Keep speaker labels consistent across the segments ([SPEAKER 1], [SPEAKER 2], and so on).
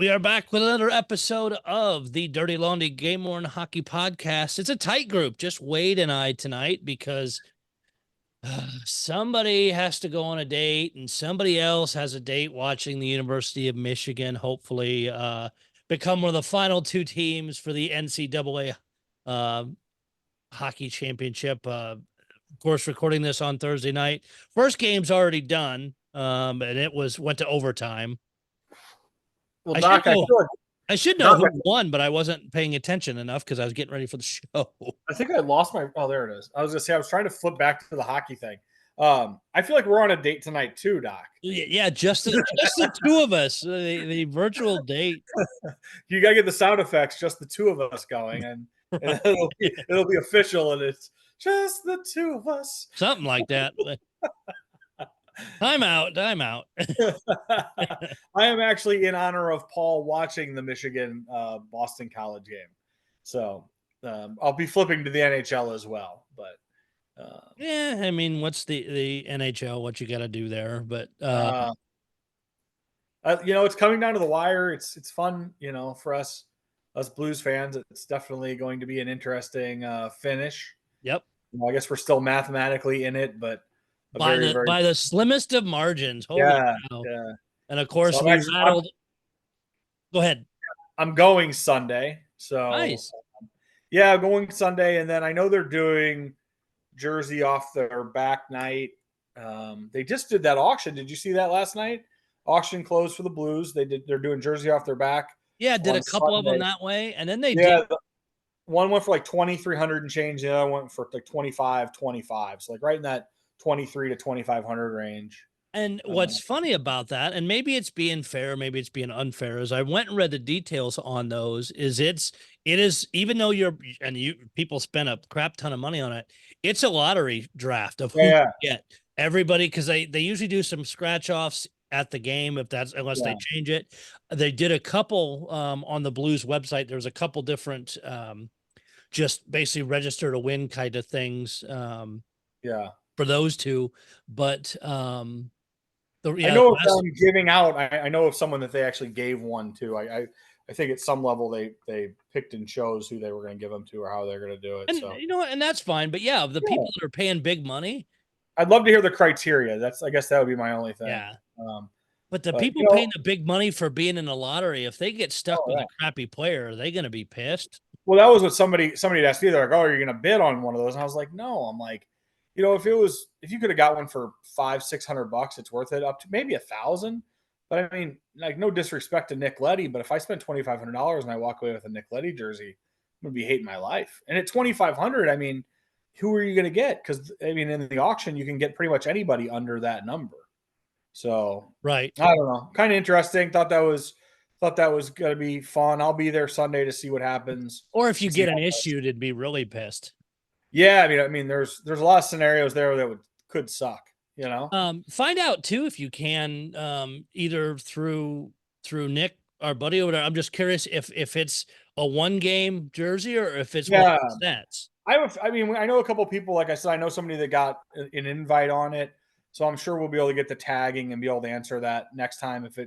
[SPEAKER 1] We are back with another episode of the Dirty Laundry Game Worn Hockey Podcast. It's a tight group, just Wade and I tonight, because somebody has to go on a date and somebody else has a date watching the University of Michigan, hopefully become one of the final two teams for the NCAA hockey championship. Of course, recording this on Thursday night. First game's already done, and it went to overtime.
[SPEAKER 2] Well,
[SPEAKER 1] I
[SPEAKER 2] Doc,
[SPEAKER 1] should know. I should know
[SPEAKER 2] Doc,
[SPEAKER 1] who won, but I wasn't paying attention enough because I was getting ready for the show.
[SPEAKER 2] I think I lost my. Oh, there it is. I was gonna say I was trying to flip back to the hockey thing. I feel like we're on a date tonight too, Doc.
[SPEAKER 1] Yeah, just the two of us, the virtual date.
[SPEAKER 2] You gotta get the sound effects, just the two of us going, and it'll be official, and it's just the two of us.
[SPEAKER 1] Something like that. Time out.
[SPEAKER 2] I am actually in honor of Paul watching the Michigan Boston College game, so I'll be flipping to the NHL as well. But
[SPEAKER 1] yeah, I mean, what's the NHL? What you got to do there? But
[SPEAKER 2] it's coming down to the wire. It's fun, for us Blues fans. It's definitely going to be an interesting finish.
[SPEAKER 1] Yep.
[SPEAKER 2] I guess we're still mathematically in it, but
[SPEAKER 1] by the slimmest of margins. Holy cow.
[SPEAKER 2] Yeah.
[SPEAKER 1] And of course, we rattled. Go ahead.
[SPEAKER 2] I'm going Sunday. So
[SPEAKER 1] nice.
[SPEAKER 2] Yeah, going Sunday, and then I know they're doing jersey off their back night. They just did that auction. Did you see that last night? Auction closed for the Blues. They're doing jersey off their back.
[SPEAKER 1] Yeah, did a couple Sunday. Of them that way, and then they did.
[SPEAKER 2] One went for like 2,300 and change. The other went for like 25. So like right in that 23 to 2,500 range.
[SPEAKER 1] And what's funny about that, and maybe it's being fair, maybe it's being unfair, is I went and read the details on those. It is even though people spend a crap ton of money on it, it's a lottery draft of who you get. Everybody, because they usually do some scratch offs at the game unless they change it. They did a couple on the Blues website. There's a couple different just basically register to win kind of things. For those two, but I
[SPEAKER 2] know if I'm giving out. I know of someone that they actually gave one to. I think at some level they picked and chose who they were going to give them to or how they're going to do it.
[SPEAKER 1] And
[SPEAKER 2] so
[SPEAKER 1] and that's fine. But yeah, the people that are paying big money,
[SPEAKER 2] I'd love to hear the criteria. I guess that would be my only thing.
[SPEAKER 1] Yeah. But people paying the big money for being in the lottery, if they get stuck with a crappy player, are they going to be pissed?
[SPEAKER 2] Well, that was what somebody had asked me. They're like, "Oh, are you going to bid on one of those?" And I was like, "No." I'm like, if you could have got one for $500-600, it's worth it. Up to maybe $1,000. But I mean, like, no disrespect to Nick Leddy, but if I spend $2,500 and I walk away with a Nick Leddy jersey, I'm gonna be hating my life. And at $2,500, I mean, who are you gonna get? Because I mean, in the auction, you can get pretty much anybody under that number. So
[SPEAKER 1] right,
[SPEAKER 2] I don't know, kind of interesting. Thought that was gonna be fun. I'll be there Sunday to see what happens.
[SPEAKER 1] Or if you get an issue, it'd be really pissed.
[SPEAKER 2] Yeah, I mean, there's a lot of scenarios there that could suck,
[SPEAKER 1] Find out too if you can, either through Nick, our buddy over there. I'm just curious if it's a 1-game jersey or if it's stats.
[SPEAKER 2] I mean, I know a couple people. Like I said, I know somebody that got an invite on it, so I'm sure we'll be able to get the tagging and be able to answer that next time if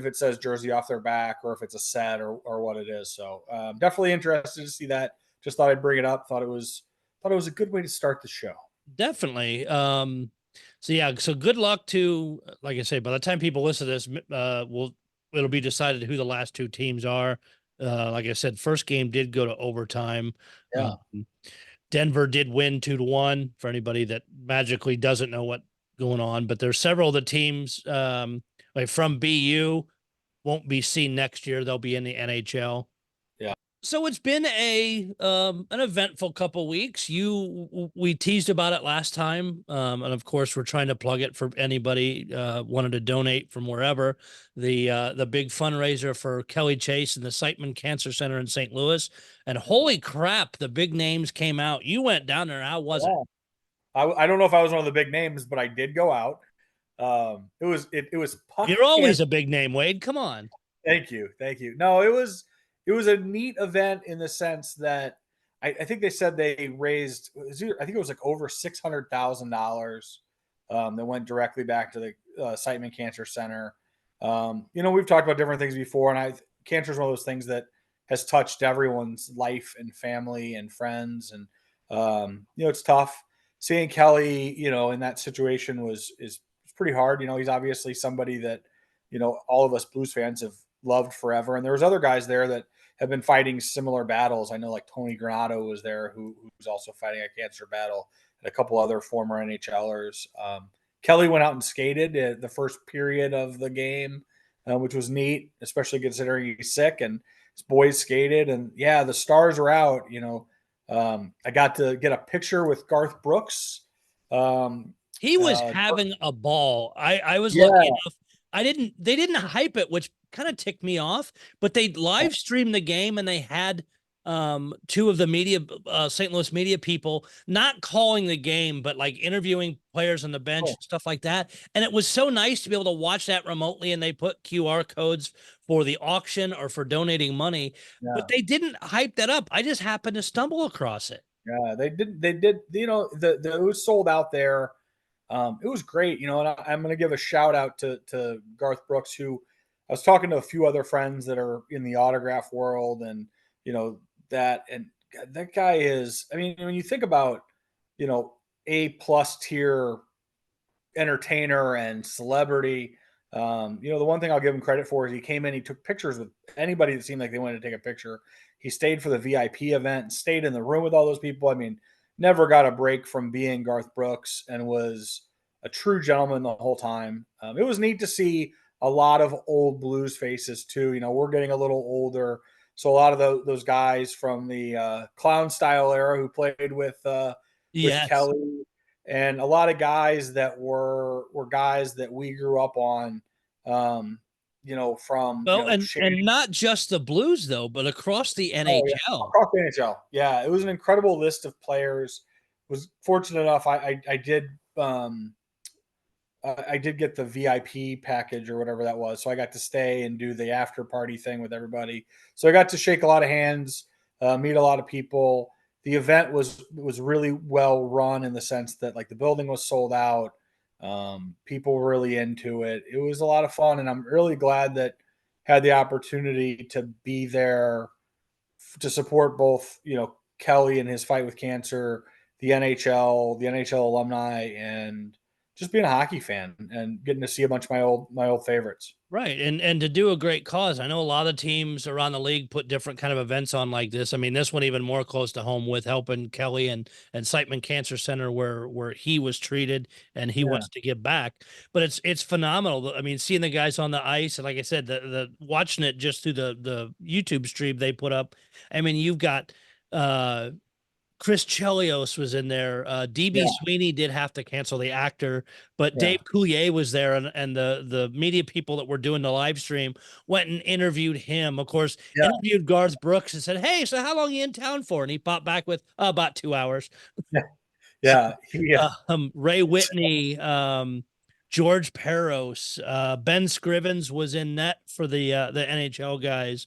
[SPEAKER 2] it says jersey off their back or if it's a set or what it is. So definitely interested to see that. Just thought I'd bring it up. Thought it was a good way to start the show.
[SPEAKER 1] Definitely. So good luck to, like I say, by the time people listen to this, it'll be decided who the last two teams are. Like I said, first game did go to overtime.
[SPEAKER 2] Yeah.
[SPEAKER 1] Denver did win 2-1 for anybody that magically doesn't know what's going on, but there's several of the teams like from BU won't be seen next year. They'll be in the NHL. So it's been an eventful couple weeks. We teased about it last time, and of course we're trying to plug it for anybody wanted to donate from wherever. The big fundraiser for Kelly Chase and the Siteman Cancer Center in St. Louis, and holy crap, the big names came out. You went down there. How was it?
[SPEAKER 2] I don't know if I was one of the big names, but I did go out. It was.
[SPEAKER 1] You're always a big name, Wade. Come on.
[SPEAKER 2] Thank you. No, it was a neat event in the sense that I think they said they raised, I think it was like over $600,000 that went directly back to the Siteman Cancer Center. We've talked about different things before, and cancer is one of those things that has touched everyone's life and family and friends, and it's tough. Seeing Kelly, in that situation is pretty hard. He's obviously somebody that all of us Blues fans have loved forever, and there was other guys there that have been fighting similar battles. I know like Tony Granato was there, who's also fighting a cancer battle, and a couple other former NHLers. Kelly went out and skated at the first period of the game, which was neat, especially considering he's sick, and his boys skated, and yeah, the stars were out. I got to get a picture with Garth Brooks.
[SPEAKER 1] He was having a ball. I was lucky
[SPEAKER 2] Yeah.
[SPEAKER 1] enough. They didn't hype it, which kind of ticked me off, but they live streamed the game and they had two of the media St. Louis media people not calling the game, but like interviewing players on the bench and stuff like that. And it was so nice to be able to watch that remotely, and they put QR codes for the auction or for donating money, but they didn't hype that up. I just happened to stumble across it.
[SPEAKER 2] Yeah, they did. They did. It was sold out there. It was great, and I'm going to give a shout out to Garth Brooks, who I was talking to a few other friends that are in the autograph world, and that guy is. I mean, when you think about A+ tier entertainer and celebrity, the one thing I'll give him credit for is he came in, he took pictures with anybody that seemed like they wanted to take a picture. He stayed for the VIP event, stayed in the room with all those people. I mean, never got a break from being Garth Brooks, and was a true gentleman the whole time. It was neat to see a lot of old Blues faces too. We're getting a little older, so a lot of those guys from the clown style era who played with
[SPEAKER 1] Yes.
[SPEAKER 2] Kelly, and a lot of guys that were guys that we grew up on. From
[SPEAKER 1] and not just the Blues though, but across the NHL.
[SPEAKER 2] Across the NHL. Yeah, it was an incredible list of players. Was fortunate enough I did I did get the VIP package or whatever that was, so I got to stay and do the after party thing with everybody. So I got to shake a lot of hands, meet a lot of people. The event was really well run in the sense that like the building was sold out. People were really into it. It was a lot of fun, and I'm really glad that had the opportunity to be there to support both, Kelly and his fight with cancer, the NHL alumni, and just being a hockey fan and getting to see a bunch of my old favorites.
[SPEAKER 1] Right. And to do a great cause. I know a lot of teams around the league put different kind of events on like this. I mean, this one even more close to home with helping Kelly and Siteman Cancer Center where he was treated and he wants to give back. But it's phenomenal. I mean, seeing the guys on the ice, and like I said, the watching it just through the YouTube stream they put up. I mean, you've got Chris Chelios was in there. DB Sweeney did have to cancel, the actor, but Dave Coulier was there, and the media people that were doing the live stream went and interviewed him. Of course, interviewed Garth Brooks and said, "Hey, so how long are you in town for?" And he popped back with about 2 hours.
[SPEAKER 2] Yeah,
[SPEAKER 1] Ray Whitney, George Peros, Ben Scrivens was in net for the NHL guys.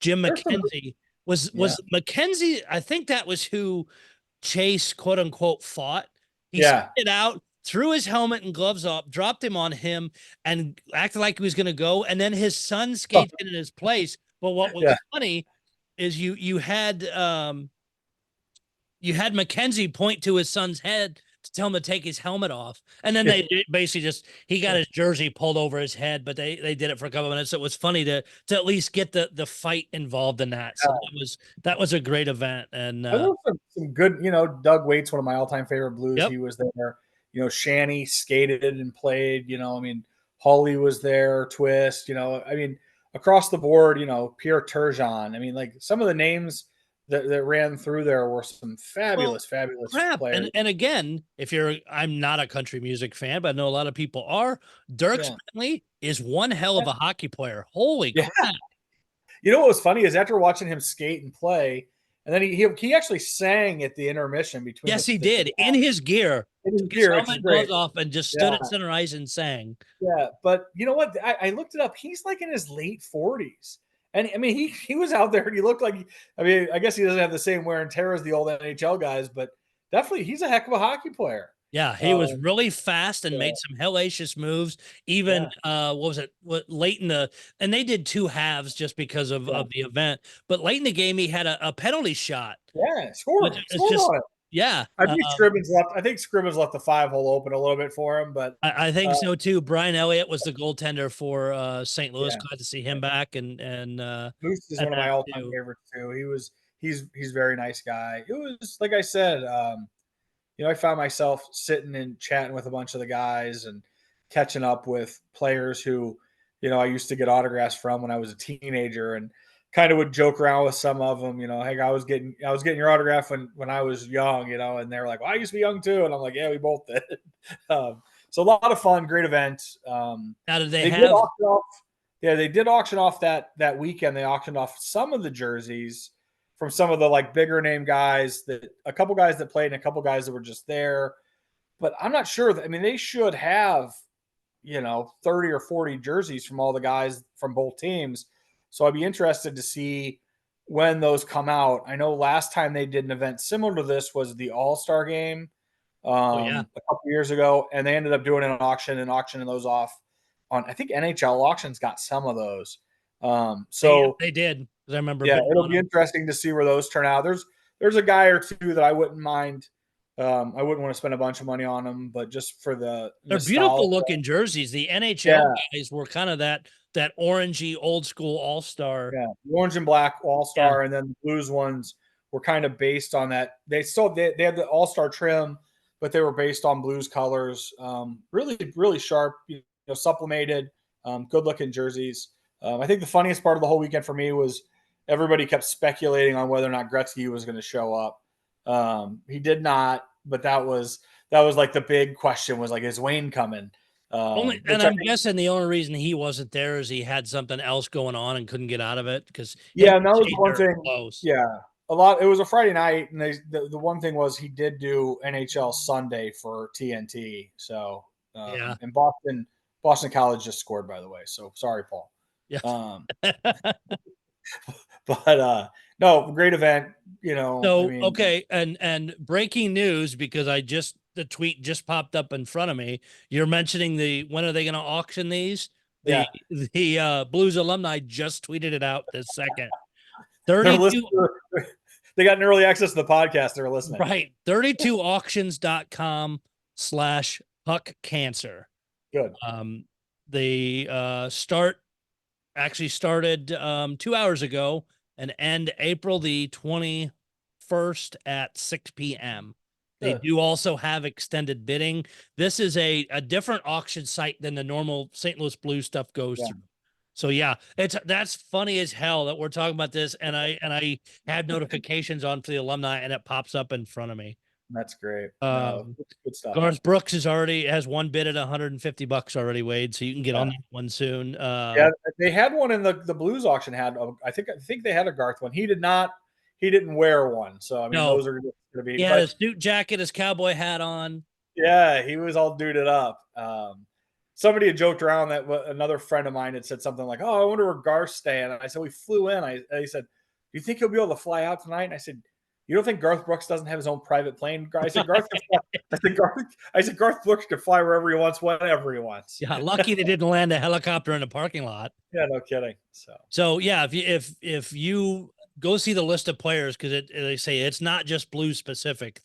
[SPEAKER 1] Jim McKenzie. Was McKenzie? I think that was who Chase quote unquote fought. He it out, threw his helmet and gloves off, dropped him on him, and acted like he was going to go. And then his son skated in his place. But what was funny is you had McKenzie point to his son's head to tell him to take his helmet off. And then they basically he got his jersey pulled over his head, but they did it for a couple of minutes. So it was funny to at least get the fight involved in that. So that was a great event. And
[SPEAKER 2] some good, Doug Waite's one of my all-time favorite Blues. He was there. Shanny skated and played, I mean, Holly was there, Twist, I mean, across the board, Pierre Turgeon. I mean, like some of the names that ran through there were some fabulous players.
[SPEAKER 1] And again, I'm not a country music fan, but I know a lot of people are. Dirk Bentley is one hell of a hockey player. Holy crap.
[SPEAKER 2] What was funny is after watching him skate and play, and then he actually sang at the intermission between.
[SPEAKER 1] Yes, he did in his gear.
[SPEAKER 2] His helmet
[SPEAKER 1] gloves off and just stood at center ice and sang.
[SPEAKER 2] Yeah, but you know what? I looked it up. He's like in his late 40s. And I mean, he was out there and he looked like, I mean, I guess he doesn't have the same wear and tear as the old NHL guys, but definitely he's a heck of a hockey player.
[SPEAKER 1] Yeah, he was
[SPEAKER 2] Um,
[SPEAKER 1] really fast and
[SPEAKER 2] yeah,
[SPEAKER 1] made some hellacious moves. Even
[SPEAKER 2] yeah,
[SPEAKER 1] what was it? What late in the and they did two halves just because
[SPEAKER 2] yeah,
[SPEAKER 1] of the event. But late in the game, he had a penalty shot,
[SPEAKER 2] yeah.
[SPEAKER 1] which is
[SPEAKER 2] Scored
[SPEAKER 1] just
[SPEAKER 2] on it.
[SPEAKER 1] yeah.
[SPEAKER 2] I think Scribbins left. I think Scribbins left the 5 hole open a little bit for him, but
[SPEAKER 1] I think
[SPEAKER 2] uh,
[SPEAKER 1] so too. Brian Elliott was the goaltender for St. Louis.
[SPEAKER 2] yeah,
[SPEAKER 1] Glad to see him back
[SPEAKER 2] Moose is
[SPEAKER 1] and
[SPEAKER 2] one of my
[SPEAKER 1] that
[SPEAKER 2] all-time
[SPEAKER 1] too.
[SPEAKER 2] favorites too. He's a very nice guy. It was like I said, I found myself sitting and chatting with a bunch of the guys and catching up with players who, I used to get autographs from when I was a teenager, and kind of would joke around with some of them. Hey, I was getting your autograph when I was young, and they're like, "Well, I used to be young too," and I'm like, "Yeah, we both did." So a lot of fun, great event.
[SPEAKER 1] Now, did they
[SPEAKER 2] They did
[SPEAKER 1] have?
[SPEAKER 2] auction off, yeah, they did auction off that weekend. They auctioned off some of the jerseys from some of the like bigger name guys, that a couple guys that played and a couple guys that were just there. But I'm not sure that, I mean, they should have, 30 or 40 jerseys from all the guys from both teams. So I'd be interested to see when those come out. I know last time they did an event similar to this was the All-Star game,
[SPEAKER 1] Oh yeah,
[SPEAKER 2] a couple years ago, and they ended up doing an auction and auctioning those off on, I think NHL auctions got some of those. So
[SPEAKER 1] they did. 'Cause I remember
[SPEAKER 2] yeah,
[SPEAKER 1] bidding
[SPEAKER 2] it'll
[SPEAKER 1] on
[SPEAKER 2] be
[SPEAKER 1] them.
[SPEAKER 2] interesting to see where those turn out. There's a guy or two that I wouldn't mind. I wouldn't want to spend a bunch of money on them, but just for the
[SPEAKER 1] They're
[SPEAKER 2] nostalgia.
[SPEAKER 1] beautiful looking jerseys. The NHL
[SPEAKER 2] Yeah,
[SPEAKER 1] guys were kind of that orangey old school all star.
[SPEAKER 2] yeah. The orange and black All
[SPEAKER 1] Yeah.
[SPEAKER 2] Star, and then the blues ones were kind of based on that. They had the All Star trim, but they were based on blues colors. Really, really sharp. Sublimated, good looking jerseys. I think the funniest part of the whole weekend for me was everybody kept speculating on whether or not Gretzky was going to show up. He did not, but that was like the big question was like, is Wayne coming?
[SPEAKER 1] Only, and
[SPEAKER 2] Which I
[SPEAKER 1] I'm
[SPEAKER 2] think,
[SPEAKER 1] guessing the only reason he wasn't there is he had something else going on and couldn't get out of it because him
[SPEAKER 2] yeah, and that
[SPEAKER 1] and
[SPEAKER 2] was the
[SPEAKER 1] Jaden
[SPEAKER 2] one
[SPEAKER 1] are
[SPEAKER 2] thing.
[SPEAKER 1] close.
[SPEAKER 2] Yeah, a lot. It was a Friday night, and the one thing was he did do NHL Sunday for TNT. So,
[SPEAKER 1] Yeah.
[SPEAKER 2] and Boston College just scored, by the way. So sorry, Paul.
[SPEAKER 1] Yeah.
[SPEAKER 2] Um, but no, great event. I
[SPEAKER 1] So
[SPEAKER 2] mean,
[SPEAKER 1] okay, and breaking news because the tweet just popped up in front of me. You're mentioning when are they going to auction these?
[SPEAKER 2] yeah,
[SPEAKER 1] The Blues alumni just tweeted it out this second.
[SPEAKER 2] they're listening.
[SPEAKER 1] 32
[SPEAKER 2] They got an early access to the podcast. They're listening.
[SPEAKER 1] right, 32auctions.com/puck cancer.
[SPEAKER 2] Good.
[SPEAKER 1] The start actually started 2 hours ago and end April the 21st at 6 p.m. They
[SPEAKER 2] Good.
[SPEAKER 1] do also have extended bidding. This is a different auction site than the normal St. Louis Blues stuff goes
[SPEAKER 2] Yeah,
[SPEAKER 1] through. So yeah, that's funny as hell that we're talking about this, and I had notifications on for the alumni, and it pops up in front of me.
[SPEAKER 2] that's great. No,
[SPEAKER 1] Um,
[SPEAKER 2] good stuff.
[SPEAKER 1] Garth Brooks has one bid at $150 already, Wade. So you can get
[SPEAKER 2] Yeah.
[SPEAKER 1] on that one soon.
[SPEAKER 2] Yeah, they had one in the Blues auction. I think they had a Garth one. He did not. He didn't wear one. So I mean,
[SPEAKER 1] No,
[SPEAKER 2] those are going to be.
[SPEAKER 1] he had
[SPEAKER 2] But
[SPEAKER 1] his suit jacket, his cowboy hat on.
[SPEAKER 2] yeah, he was all duded up. Somebody had joked around that another friend of mine had said something like, "Oh, I wonder where Garth's staying." And I said, "We flew in." He said, "Do you think he'll be able to fly out tonight?" And I said, "You don't think Garth Brooks doesn't have his own private plane?" I said, "Garth can fly." Garth Brooks can fly wherever he wants, whenever he wants.
[SPEAKER 1] Yeah, lucky they didn't land a helicopter in the parking lot.
[SPEAKER 2] Yeah, no kidding.
[SPEAKER 1] So yeah, if you go see the list of players because they say it's not just Blues specific.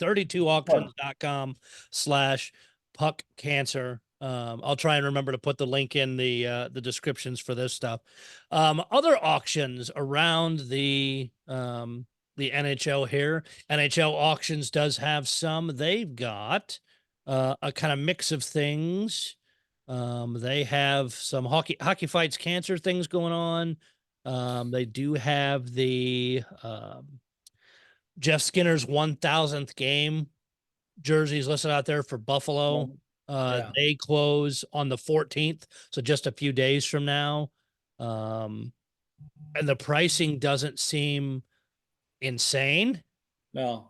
[SPEAKER 1] 32auctions.com/puck cancer. I'll try and remember to put the link in the descriptions for this stuff. Other auctions around the NHL here. NHL auctions does have some. They've got a kind of mix of things. They have some hockey fights cancer things going on. They do have the Jeff Skinner's 1000th game jerseys listed out there for Buffalo.
[SPEAKER 2] Yeah.
[SPEAKER 1] They close on the 14th, so just a few days from now. And the pricing doesn't seem insane.
[SPEAKER 2] No.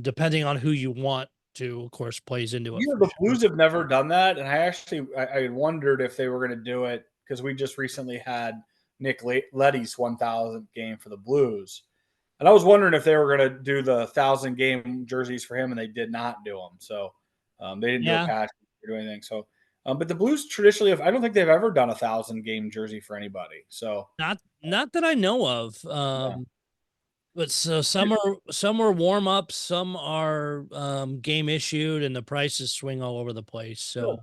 [SPEAKER 1] Depending on who you want to, of course, plays into it for
[SPEAKER 2] The
[SPEAKER 1] sure.
[SPEAKER 2] Blues have never done that, and I wondered if they were going to do it because we just recently had Nick Leddy's 1,000th game for the Blues, and I was wondering if they were going to do the 1,000 game jerseys for him, and they did not do them. So They didn't do a
[SPEAKER 1] Yeah,
[SPEAKER 2] patch or do anything. So, but the Blues traditionally, I don't think they've ever done 1,000 game jersey for anybody. So,
[SPEAKER 1] not that I know of.
[SPEAKER 2] yeah.
[SPEAKER 1] But so some are warm ups, some are game issued, and the prices swing all over the place. So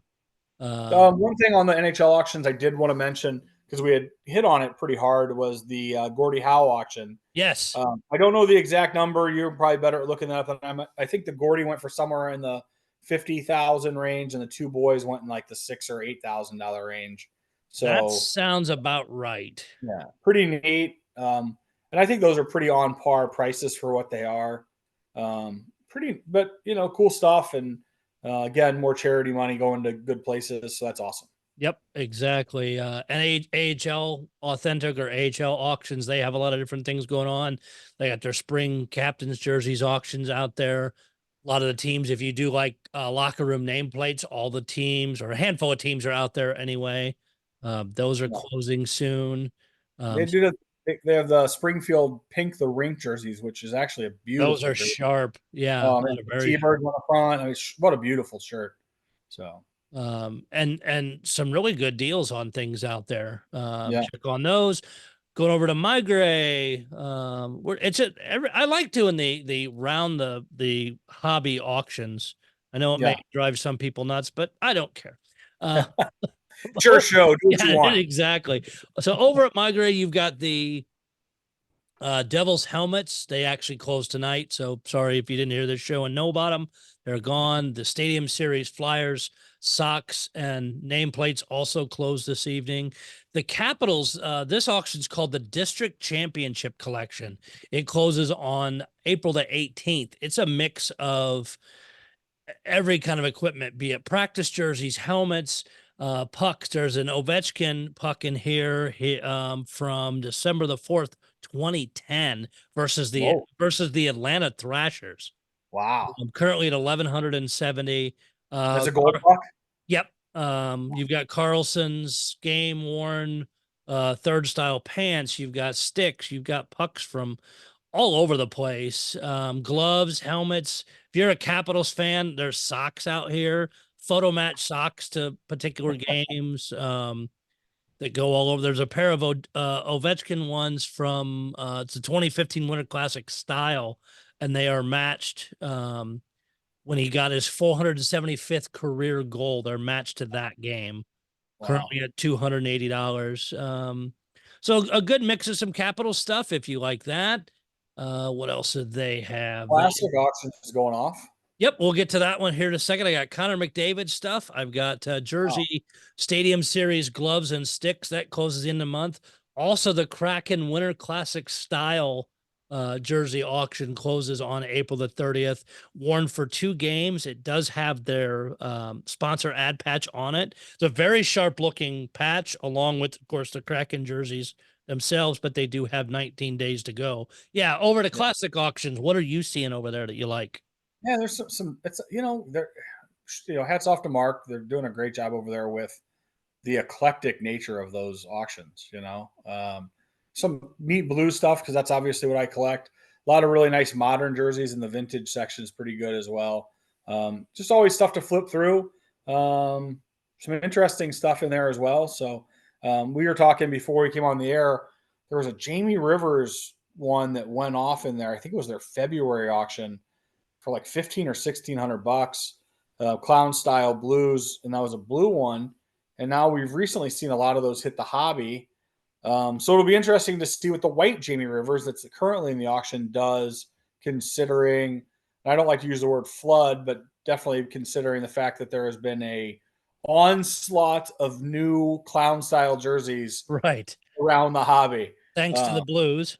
[SPEAKER 2] One thing on the NHL auctions I did want to mention because we had hit on it pretty hard was the Gordie Howe auction.
[SPEAKER 1] yes,
[SPEAKER 2] I don't know the exact number. You're probably better at looking that up than I think the Gordie went for somewhere in the 50,000 range, and the two boys went in like the $6,000 or $8,000 range.
[SPEAKER 1] that
[SPEAKER 2] So
[SPEAKER 1] sounds about right.
[SPEAKER 2] yeah, pretty neat. And I think those are pretty on par prices for what they are. Pretty, but cool stuff. And again, more charity money going to good places. So that's awesome.
[SPEAKER 1] Yep, exactly. And AHL authentic or AHL auctions, they have a lot of different things going on. They got their spring captains jerseys auctions out there. A lot of the teams, if you do like locker room nameplates, all the teams or a handful of teams are out there anyway. Those are
[SPEAKER 2] Yeah.
[SPEAKER 1] closing soon.
[SPEAKER 2] They do they have the Springfield Pink the Rink jerseys, which is actually a
[SPEAKER 1] Those
[SPEAKER 2] beautiful
[SPEAKER 1] are
[SPEAKER 2] jersey.
[SPEAKER 1] sharp. Yeah.
[SPEAKER 2] And
[SPEAKER 1] They're
[SPEAKER 2] the
[SPEAKER 1] very
[SPEAKER 2] T-birds on the front. I mean, what a beautiful shirt. So
[SPEAKER 1] and some really good deals on things out there.
[SPEAKER 2] yeah,
[SPEAKER 1] Check on those. Going over to My Gray. Where I like doing the round the hobby auctions. I know it may
[SPEAKER 2] yeah.
[SPEAKER 1] drive some people nuts, but I don't care. Uh,
[SPEAKER 2] Sure, show. Do what you
[SPEAKER 1] yeah,
[SPEAKER 2] want.
[SPEAKER 1] exactly. So over at My Gray, you've got the Devils helmets. They actually closed tonight. So sorry if you didn't hear this show and know about them. They're gone. The Stadium Series flyers, socks, and nameplates also closed this evening. The Capitals, this auction's called the District Championship Collection. It closes on April the 18th. It's a mix of every kind of equipment, be it practice jerseys, helmets, pucks. There's an Ovechkin puck in here from December the 4th, 2010
[SPEAKER 2] Whoa!
[SPEAKER 1] versus the Atlanta Thrashers.
[SPEAKER 2] Wow.
[SPEAKER 1] I'm currently at 1170.
[SPEAKER 2] That's a gold puck.
[SPEAKER 1] Yep. You've got Carlson's game worn third style pants. You've got sticks. You've got pucks from all over the place. Gloves, helmets. If you're a Capitals fan, there's socks out here, photo match socks to particular games that go all over. There's a pair of Ovechkin ones from it's a 2015 Winter Classic style, and they are matched when he got his 475th career goal. They're matched to that game,
[SPEAKER 2] Wow.
[SPEAKER 1] currently at $280. So a good mix of some Capital stuff if you like that. What else did they have?
[SPEAKER 2] Classic auction is going off.
[SPEAKER 1] Yep, we'll get to that one here in a second. I got Connor McDavid stuff. I've got
[SPEAKER 2] Wow.
[SPEAKER 1] Jersey Stadium Series gloves and sticks that closes in the month. Also, the Kraken Winter Classic style jersey auction closes on April the 30th. Worn for 2 games. It does have their sponsor ad patch on it. It's a very sharp looking patch, along with, of course, the Kraken jerseys themselves, but they do have 19 days to go. Yeah, over to
[SPEAKER 2] Yeah.
[SPEAKER 1] classic auctions. What are you seeing over there that you like?
[SPEAKER 2] Yeah, there's some it's they're hats off to Mark. They're doing a great job over there with the eclectic nature of those auctions, some neat blue stuff because that's obviously what I collect. A lot of really nice modern jerseys, and the vintage section is pretty good as well. Just always stuff to flip through. Some interesting stuff in there as well. So we were talking before we came on the air. There was a Jamie Rivers one that went off in there. I think it was their February auction for like 15 or 1600 bucks, clown style blues, and that was a blue one. And now we've recently seen a lot of those hit the hobby. So it'll be interesting to see what the white Jamie Rivers that's currently in the auction does, considering, and I don't like to use the word flood, but definitely considering the fact that there has been a onslaught of new clown style jerseys
[SPEAKER 1] Right.
[SPEAKER 2] around the hobby.
[SPEAKER 1] Thanks to
[SPEAKER 2] Uh,
[SPEAKER 1] the Blues.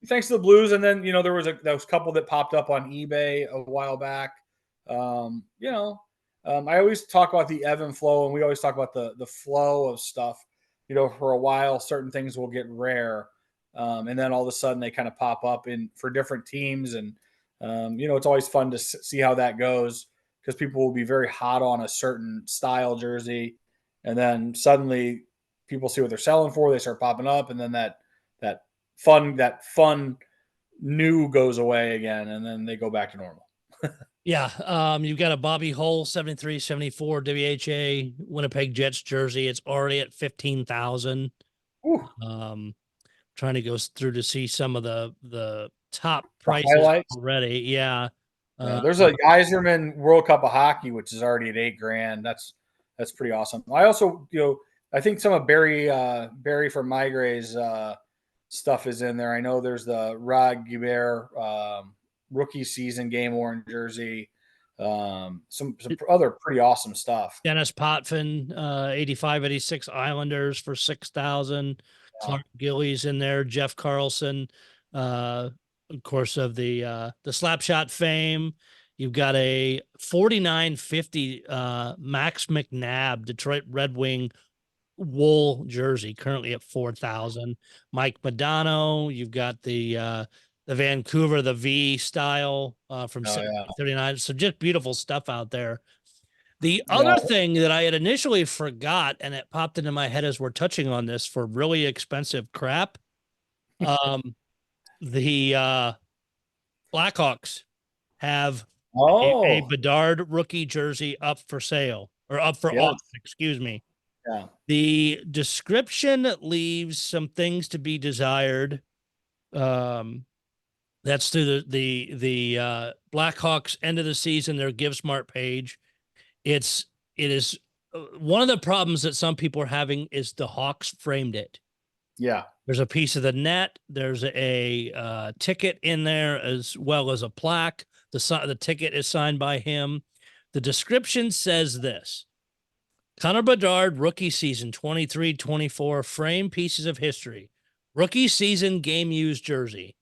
[SPEAKER 2] Thanks to the Blues, and then there was a couple that popped up on eBay a while back. I always talk about the ebb and flow, and we always talk about the flow of stuff. For a while, certain things will get rare, and then all of a sudden they kind of pop up in for different teams, and it's always fun to see how that goes because people will be very hot on a certain style jersey, and then suddenly people see what they're selling for, they start popping up, and then that fun new goes away again, and then they go back to normal.
[SPEAKER 1] Yeah. You've got a Bobby Hull 73-74 WHA Winnipeg Jets jersey. It's already at 15,000.
[SPEAKER 2] Ooh,
[SPEAKER 1] Um, trying to go through to see some of the top
[SPEAKER 2] the
[SPEAKER 1] prices
[SPEAKER 2] highlights.
[SPEAKER 1] already. Yeah.
[SPEAKER 2] Yeah,
[SPEAKER 1] Uh,
[SPEAKER 2] there's a Yzerman World Cup of Hockey, which is already at 8 grand. That's pretty awesome. I also, I think some of Barry from Migre's stuff is in there. I know there's the Rod Guibert rookie season game worn jersey. Some other pretty awesome stuff.
[SPEAKER 1] Dennis Potvin, 85-86 Islanders for 6,000.
[SPEAKER 2] Yeah.
[SPEAKER 1] Clark Gillies in there. Jeff Carlson, of course, of the Slapshot fame. You've got a 49-50 Max McNabb, Detroit Red Wing wool jersey, currently at 4,000. Mike Modano. You've got the Vancouver, the V style from
[SPEAKER 2] Oh yeah,
[SPEAKER 1] 39. So just beautiful stuff out there. The
[SPEAKER 2] yeah.
[SPEAKER 1] other thing that I had initially forgot, and it popped into my head as we're touching on this for really expensive crap, um, the Blackhawks have a
[SPEAKER 2] Oh
[SPEAKER 1] Bedard rookie jersey up for sale or up for
[SPEAKER 2] yes,
[SPEAKER 1] auction, excuse me.
[SPEAKER 2] yeah,
[SPEAKER 1] The description leaves some things to be desired. Um, that's through the Blackhawks end of the season, their Give Smart page. It is one of the problems that some people are having is the Hawks framed it.
[SPEAKER 2] yeah.
[SPEAKER 1] There's a piece of the net. There's a ticket in there as well as a plaque. The ticket is signed by him. The description says this: Connor Bedard, rookie season 23-24, frame pieces of history. Rookie season game used jersey.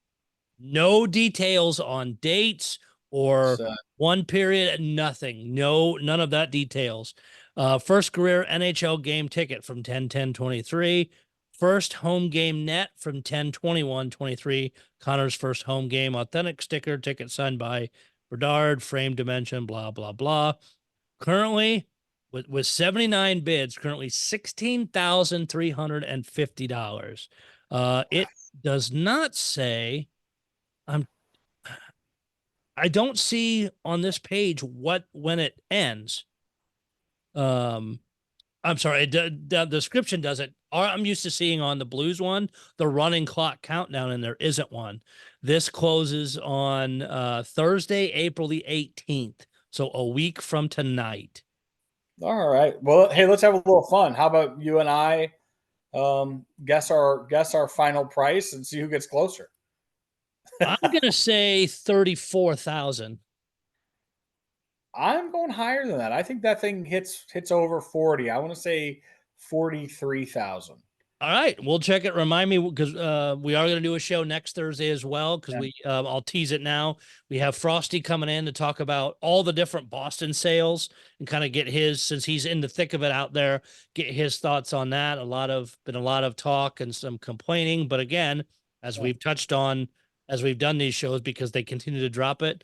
[SPEAKER 1] No details on dates or
[SPEAKER 2] So
[SPEAKER 1] one period, nothing. None of that details. First career NHL game ticket from 10-10-23. First home game net from 10-21-23. Connor's first home game authentic sticker, ticket signed by Bedard, frame dimension, blah, blah, blah. Currently, with 79 bids, currently $16,350. It does not say, I'm I don't see on this page when it ends. Um, I'm sorry, the description doesn't. I'm used to seeing on the Blues one the running clock countdown, and there isn't one. This closes on Thursday, April the 18th, so a week from tonight.
[SPEAKER 2] all right. Well, hey, let's have a little fun. How about you and I guess our final price and see who gets closer?
[SPEAKER 1] I'm gonna say 34,000.
[SPEAKER 2] I'm going higher than that. I think that thing hits over 40. I want to say 43,000.
[SPEAKER 1] All right, we'll check it. Remind me because we are going to do a show next Thursday as well. Because
[SPEAKER 2] Yeah.
[SPEAKER 1] I'll tease it now. We have Frosty coming in to talk about all the different Boston sales and kind of get his, since he's in the thick of it out there, get his thoughts on that. Been a lot of talk and some complaining, but again, as
[SPEAKER 2] Yeah.
[SPEAKER 1] we've touched on, as we've done these shows, because they continue to drop it,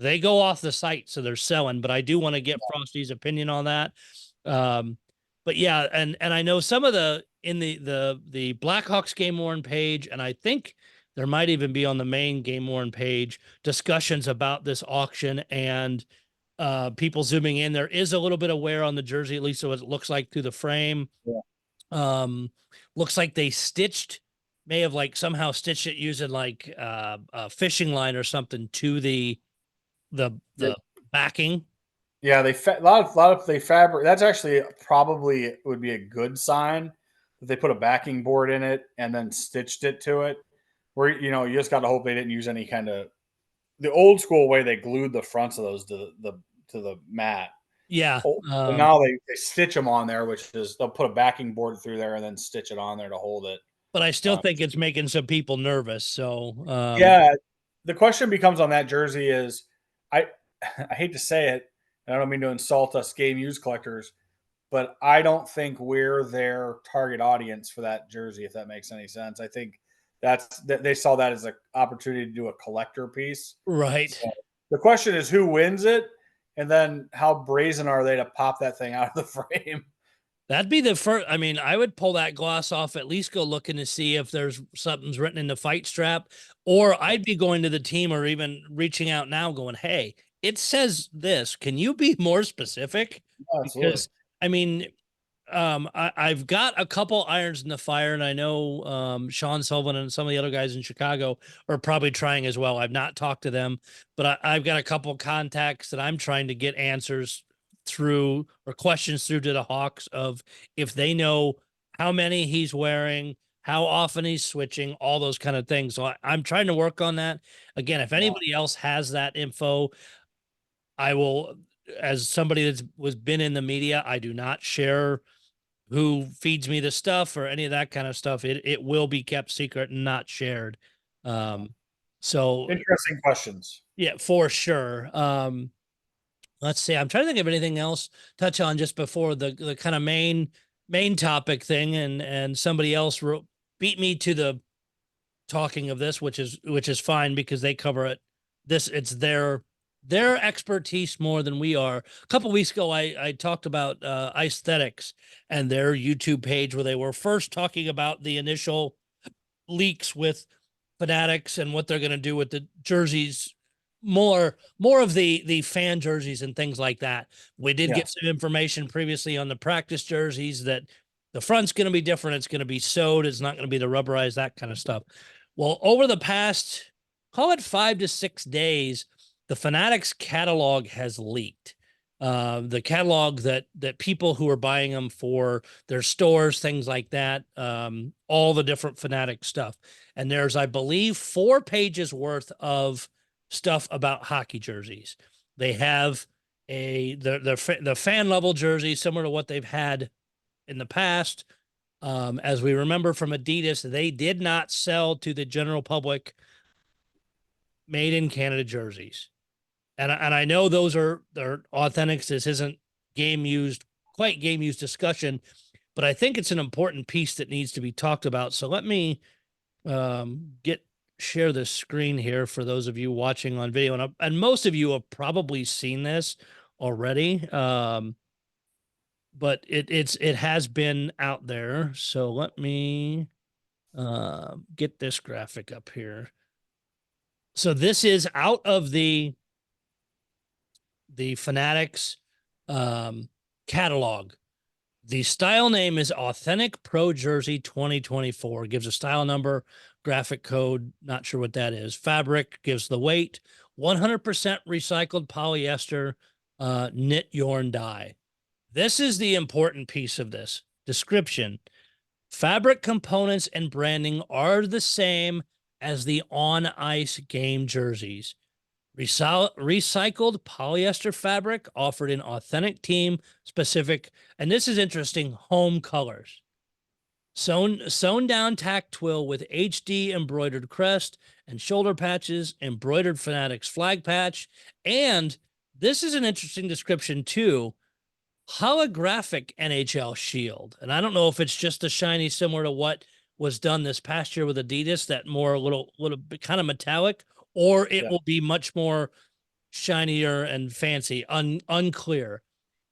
[SPEAKER 1] they go off the site, so they're selling. But I do want to get Frosty's opinion on that. But yeah, and I know some of the Blackhawks game worn page, and I think there might even be on the main game worn page discussions about this auction and people zooming in. There is a little bit of wear on the jersey, at least so it looks like through the frame.
[SPEAKER 2] Yeah.
[SPEAKER 1] Looks like they may have like somehow stitched it using like a fishing line or something to the backing.
[SPEAKER 2] Yeah, a lot of they fabric. That's actually probably would be a good sign that they put a backing board in it and then stitched it to it. Where you just got to hope they didn't use any kind of the old school way they glued the fronts of those to the mat.
[SPEAKER 1] Yeah.
[SPEAKER 2] Oh, but now they stitch them on there, which is they'll put a backing board through there and then stitch it on there to hold it.
[SPEAKER 1] But I still think it's making some people nervous. So
[SPEAKER 2] Yeah, the question becomes on that jersey is, I I hate to say it, and I don't mean to insult us game used collectors, but I don't think we're their target audience for that jersey. If that makes any sense, I think that they saw that as an opportunity to do a collector piece.
[SPEAKER 1] right.
[SPEAKER 2] So the question is who wins it, and then how brazen are they to pop that thing out of the frame?
[SPEAKER 1] That'd be the first. I mean, I would pull that gloss off, at least go looking to see if there's something's written in the fight strap, or I'd be going to the team or even reaching out now going, hey, it says this. Can you be more specific?
[SPEAKER 2] Oh, absolutely.
[SPEAKER 1] Because I mean, I've got a couple irons in the fire, and I know Sean Sullivan and some of the other guys in Chicago are probably trying as well. I've not talked to them, but I've got a couple contacts that I'm trying to get answers through or questions through to the Hawks of if they know how many he's wearing, how often he's switching, all those kind of things. So I'm trying to work on that. Again, if anybody else has that info, I will. As somebody that's was been in the media, I do not share who feeds me the stuff or any of that kind of stuff. It will be kept secret and not shared. So
[SPEAKER 2] Interesting questions.
[SPEAKER 1] yeah, for sure. Let's see. I'm trying to think of anything else touch on just before the kind of main topic thing, and somebody else beat me to the talking of this, which is fine because they cover it. It's their expertise more than we are. A couple weeks ago, I talked about Aesthetics and their YouTube page where they were first talking about the initial leaks with Fanatics and what they're going to do with the jerseys, more of the fan jerseys and things like that. We did get some information previously on the practice jerseys that the front's going to be different. It's going to be sewed. It's not going to be the rubberized, that kind of stuff. Well, over the past, call it 5 to 6 days, the Fanatics catalog has leaked. The catalog that people who are buying them for their stores, things like that, all the different Fanatic stuff. And there's, I believe, 4 pages worth of stuff about hockey jerseys. They have the fan level jersey similar to what they've had in the past. As we remember from Adidas, they did not sell to the general public made in Canada jerseys. And I know they're Authentics. This isn't quite game used discussion, but I think it's an important piece that needs to be talked about. So let me share this screen here for those of you watching on video, and most of you have probably seen this already. But it has been out there. So let me get this graphic up here. So this is out of the Fanatics catalog. The style name is Authentic Pro Jersey 2024. It gives a style number, graphic code, not sure what that is. Fabric gives the weight, 100% recycled polyester knit yarn dye. This is the important piece of this description. Fabric components and branding are the same as the on-ice game jerseys. Recycled polyester fabric offered in authentic team specific, and this is interesting, home colors. Sewn down tack twill with HD embroidered crest and shoulder patches, embroidered Fanatics flag patch, and this is an interesting description too, holographic NHL shield. And I don't know if it's just a shiny similar to what was done this past year with Adidas, that more a little bit kind of metallic, or it will be much more shinier and fancy, unclear.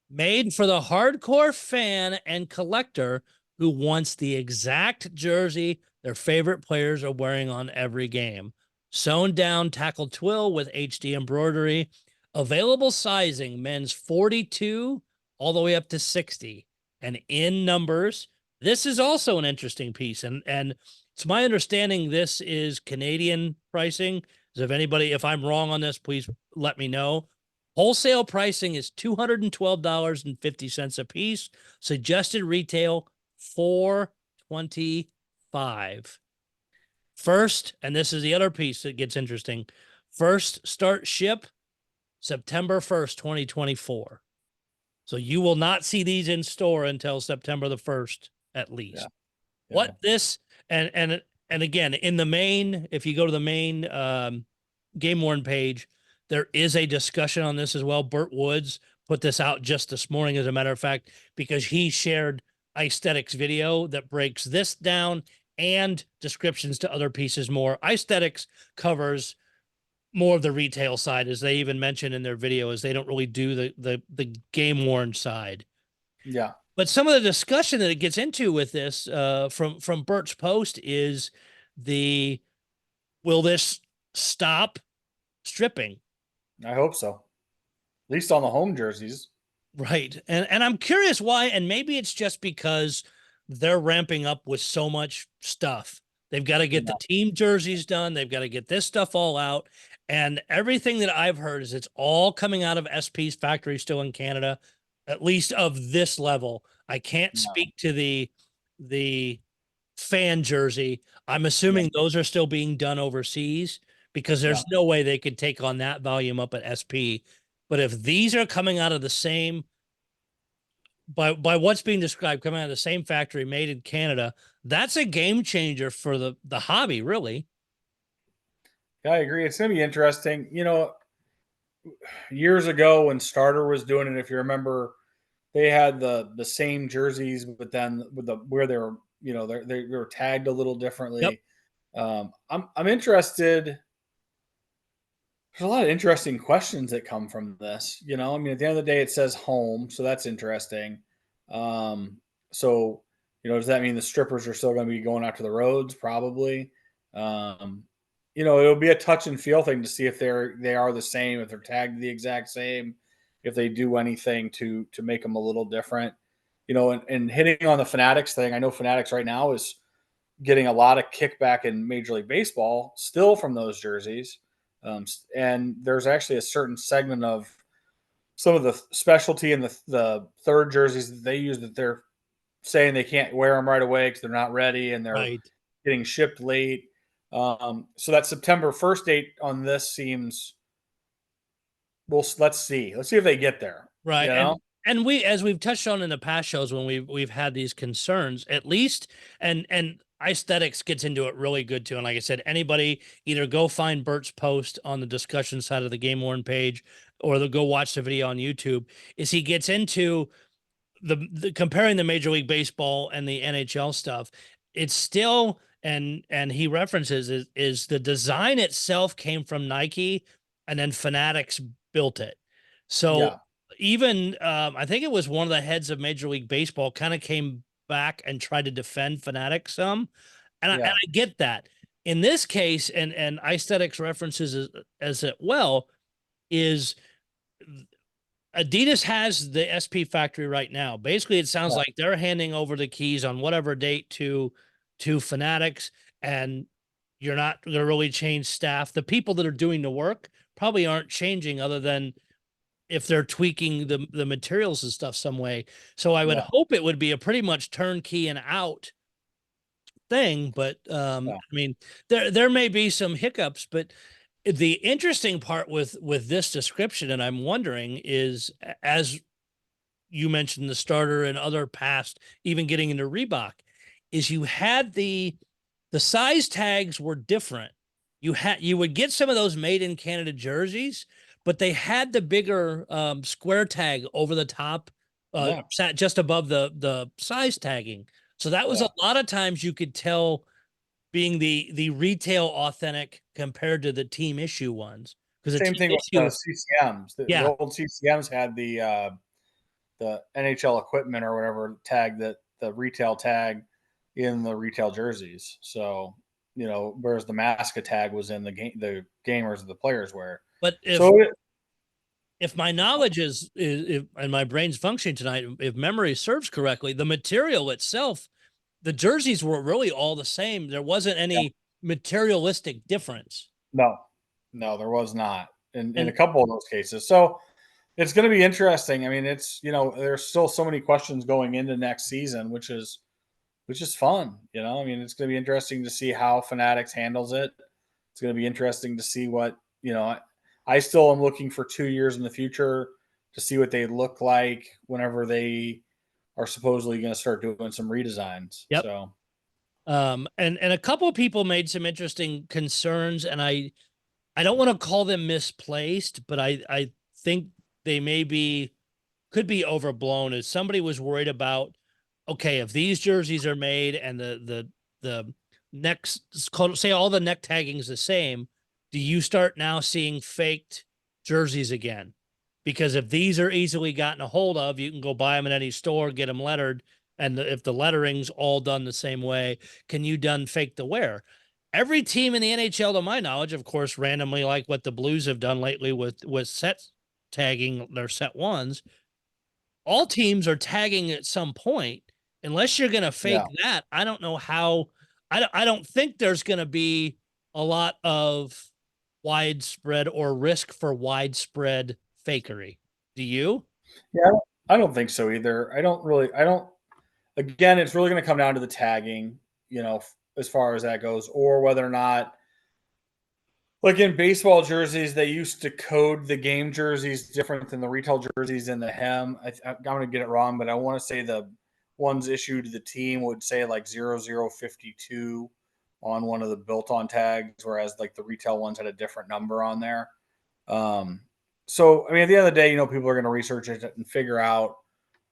[SPEAKER 1] Made for the hardcore fan and collector who wants the exact jersey their favorite players are wearing on every game. Sewn down tackle twill with HD embroidery. Available sizing, men's 42 all the way up to 60. And in numbers, this is also an interesting piece. And it's my understanding this is Canadian pricing. So if I'm wrong on this, please let me know. Wholesale pricing is $212.50 a piece. Suggested retail $425. First, and this is the other piece that gets interesting. First start ship September 1st, 2024. So you will not see these in store until September the 1st, at least. What this and again, in the main, if you go to the main Game Worn page, there is a discussion on this as well. Burt Woods put this out just this morning, as a matter of fact, because he shared Aesthetics video that breaks this down and descriptions to other pieces more. Aesthetics covers more of the retail side, as they even mentioned in their video, as they don't really do the Game Worn side.
[SPEAKER 2] Yeah.
[SPEAKER 1] But some of the discussion that it gets into with this from Bert's post is will this stop stripping?
[SPEAKER 2] I hope so. least on the home jerseys.
[SPEAKER 1] Right. And I'm curious why, and maybe it's just because they're ramping up with so much stuff. They've got to get the
[SPEAKER 2] Yeah,
[SPEAKER 1] team jerseys done, they've got to get this stuff all out. And everything that I've heard is it's all coming out of SP's factory still in Canada, at least of this level. I can't
[SPEAKER 2] yeah,
[SPEAKER 1] speak to the fan jersey. I'm
[SPEAKER 2] yeah,
[SPEAKER 1] assuming those are still being done overseas because
[SPEAKER 2] yeah.
[SPEAKER 1] there's no way they could take on that volume up at SP. But if these are coming out of the same by what's being described, coming out of the same factory made in Canada, that's a game changer for the hobby, really.
[SPEAKER 2] Yeah, I agree. It's going to be interesting. Years ago when Starter was doing it, if you remember, they had the same jerseys, but then with the where they were, they were tagged a little
[SPEAKER 1] Yep.
[SPEAKER 2] differently. I'm interested. There's a lot of interesting questions that come from this. I mean, at the end of the day, it says home, so that's interesting. Um, so, does that mean the strippers are still going to be going out to the roads? Probably. Um, it'll be a touch and feel thing to see if they are the same, if they're tagged the exact same, if they do anything to make them a little different. And hitting on the Fanatics thing, I know Fanatics right now is getting a lot of kickback in Major League Baseball still from those jerseys. And there's actually a certain segment of some of the specialty and the third jerseys that they use that they're saying they can't wear them right away because they're not ready and they're
[SPEAKER 1] Right.
[SPEAKER 2] getting shipped late. So that September 1st date on this seems, well, let's see. Let's see if they get there,
[SPEAKER 1] Right.
[SPEAKER 2] you know?
[SPEAKER 1] And we, as we've touched on in the past shows when we've had these concerns, at least, and aesthetics gets into it really good too. And like I said, anybody either go find Bert's post on the discussion side of the Game Worn page, or they'll go watch the video on YouTube. Is he gets into the comparing the Major League Baseball and the NHL stuff. It's still, and he references is the design itself came from Nike, and then Fanatics built it. So
[SPEAKER 2] Yeah.
[SPEAKER 1] even I think it was one of the heads of Major League Baseball kind of came back and tried to defend Fanatics some, and
[SPEAKER 2] Yeah.
[SPEAKER 1] I get that. In this case, and aesthetics references as it well, is Adidas has the SP factory right now. Basically, it sounds
[SPEAKER 2] Yeah.
[SPEAKER 1] like they're handing over the keys on whatever date to Fanatics, and you're not going to really change staff. The people that are doing the work probably aren't changing, other than if they're tweaking the materials and stuff some way. So I would
[SPEAKER 2] Yeah.
[SPEAKER 1] hope it would be a pretty much turnkey and out thing. But
[SPEAKER 2] Yeah.
[SPEAKER 1] I mean, there may be some hiccups, but the interesting part with this description, and I'm wondering, is as you mentioned the starter and other past, even getting into Reebok, is you had the size tags were different. You would get some of those made in Canada jerseys, but they had the bigger square tag over the top,
[SPEAKER 2] Yeah.
[SPEAKER 1] sat just above the size tagging. So that was
[SPEAKER 2] Yeah.
[SPEAKER 1] a lot of times you could tell being the retail authentic compared to the team issue ones, because the
[SPEAKER 2] Same
[SPEAKER 1] team
[SPEAKER 2] thing with
[SPEAKER 1] issue,
[SPEAKER 2] the CCMs. The
[SPEAKER 1] yeah,
[SPEAKER 2] old CCMs had the NHL equipment or whatever tag, that the retail tag in the retail jerseys. So, whereas the Masca tag was in the gamers, the players wear.
[SPEAKER 1] but if
[SPEAKER 2] So
[SPEAKER 1] if my knowledge is if, and my brain's functioning tonight, if memory serves correctly, the material itself, the jerseys were really all the same. There wasn't
[SPEAKER 2] yeah,
[SPEAKER 1] any materialistic difference.
[SPEAKER 2] no, no, there was not in a
[SPEAKER 1] And
[SPEAKER 2] couple of those cases. So it's going to be interesting. I mean, it's, there's still so many questions going into next season, which is fun. I mean, it's going to be interesting to see how Fanatics handles it. It's going to be interesting to see what, I still am looking for 2 years in the future to see what they look like whenever they are supposedly going to start doing some redesigns.
[SPEAKER 1] yep.
[SPEAKER 2] So,
[SPEAKER 1] And a couple of people made some interesting concerns, and I don't want to call them misplaced, but I think they could be overblown. As somebody was worried about, okay, if these jerseys are made and the next, say all the neck tagging is the same, do you start now seeing faked jerseys again? Because if these are easily gotten a hold of, you can go buy them in any store, get them lettered, and if the lettering's all done the same way, can you done fake the wear? Every team in the NHL, to my knowledge, of course, randomly, like what the Blues have done lately with sets. tagging their set ones. All teams are tagging at some point. Unless you're going to fake that, I don't know how. I don't think there's going to be a lot of widespread or risk for widespread fakery. Do you?
[SPEAKER 2] Yeah, I don't think so either. I don't, again, it's really going to come down to the tagging, as far as that goes, or whether or not, like in baseball jerseys, they used to code the game jerseys different than the retail jerseys in the hem. I'm going to get it wrong, but I want to say the ones issued to the team would say like 0052 on one of the built on tags, whereas like the retail ones had a different number on there. Um, so, I mean, at the end of the day, people are going to research it and figure out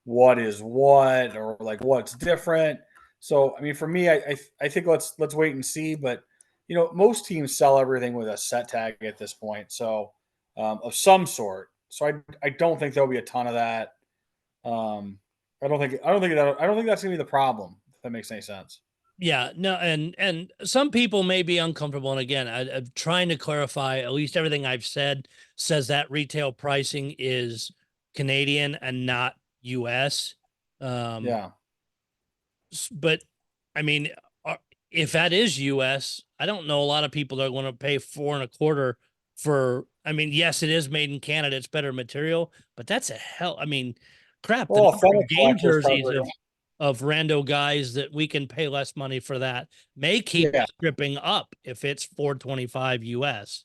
[SPEAKER 2] what is what, or like what's different. So, I mean, for me, I think let's wait and see. But most teams sell everything with a set tag at this point, so of some sort. So I don't think there'll be a ton of that. I don't think that's gonna be the problem. If that makes any sense.
[SPEAKER 1] Yeah, no, and some people may be uncomfortable. And again, I'm trying to clarify. At least everything I've said says that retail pricing is Canadian and not U.S.
[SPEAKER 2] Yeah.
[SPEAKER 1] But I mean, if that is U.S., I don't know a lot of people that are going to pay 4.25 for. I mean, yes, it is made in Canada; it's better material, but that's a hell. I mean, crap. The
[SPEAKER 2] Well,
[SPEAKER 1] number
[SPEAKER 2] authentic
[SPEAKER 1] of game
[SPEAKER 2] collectors
[SPEAKER 1] jerseys
[SPEAKER 2] probably.
[SPEAKER 1] of rando guys that we can pay less money for that may keep
[SPEAKER 2] Yeah.
[SPEAKER 1] stripping up if it's 425 US.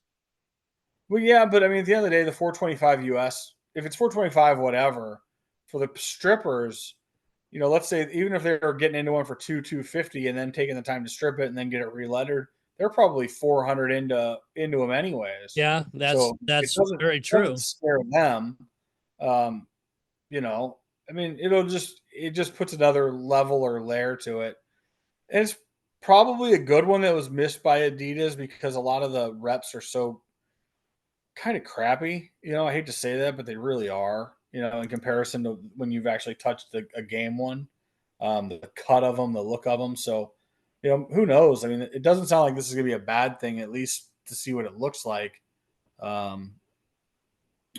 [SPEAKER 2] Well, yeah, but I mean, at the end of the day, the 425 US, if it's 425, whatever, for the strippers, let's say even if they're getting into one for 250 and then taking the time to strip it and then get it relettered, they're probably 400 into them anyways.
[SPEAKER 1] Yeah, that's
[SPEAKER 2] So
[SPEAKER 1] that's very
[SPEAKER 2] it doesn't
[SPEAKER 1] true.
[SPEAKER 2] scare them. Um, I mean, it just puts another level or layer to it. And it's probably a good one that was missed by Adidas because a lot of the reps are so kind of crappy. I hate to say that, but they really are. In comparison to when you've actually touched a game one, the cut of them, the look of them. So, who knows? I mean, it doesn't sound like this is going to be a bad thing, at least to see what it looks like. Um,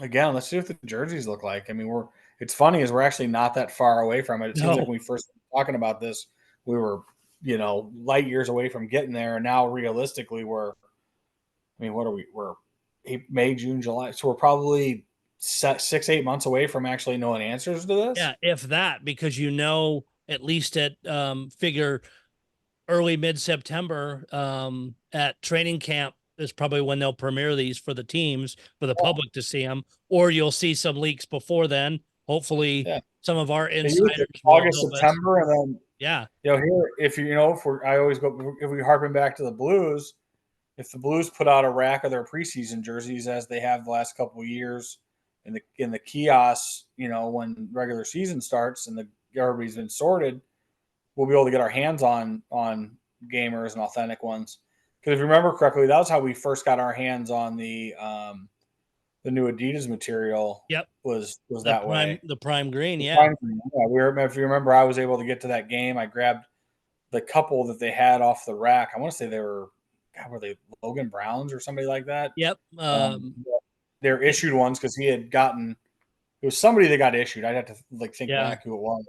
[SPEAKER 2] Again, let's see what the jerseys look like. I mean, it's funny is we're actually not that far away from it. It seems like
[SPEAKER 1] No.
[SPEAKER 2] when we first started talking about this, we were, light years away from getting there. And now realistically, what are we? We're May, June, July. So we're probably 6, 8 months away from actually knowing answers to this.
[SPEAKER 1] Yeah, if that, because at least at figure early mid-September at training camp is probably when they'll premiere these for the teams, for the public to see them, or you'll see some leaks before then. Hopefully
[SPEAKER 2] Yeah.
[SPEAKER 1] some of our
[SPEAKER 2] You look
[SPEAKER 1] insiders
[SPEAKER 2] at
[SPEAKER 1] will
[SPEAKER 2] August,
[SPEAKER 1] help us.
[SPEAKER 2] September, and then
[SPEAKER 1] Yeah.
[SPEAKER 2] here, if if we're, I always go, if we harpen back to the Blues, if the Blues put out a rack of their preseason jerseys as they have the last couple of years in the kiosks, when regular season starts and the everybody's been sorted, we'll be able to get our hands on gamers and authentic ones. Because if you remember correctly, that was how we first got our hands on the new Adidas material.
[SPEAKER 1] Yep.
[SPEAKER 2] Was that way.
[SPEAKER 1] The prime green.
[SPEAKER 2] The
[SPEAKER 1] Yeah.
[SPEAKER 2] prime green, yeah, if you remember, I was able to get to that game. I grabbed the couple that they had off the rack. I want to say they were, God, were they Logan Browns or somebody like that?
[SPEAKER 1] Yep.
[SPEAKER 2] They're issued ones because he had gotten. It was somebody that got issued. I'd have to think
[SPEAKER 1] Yeah.
[SPEAKER 2] back who it was,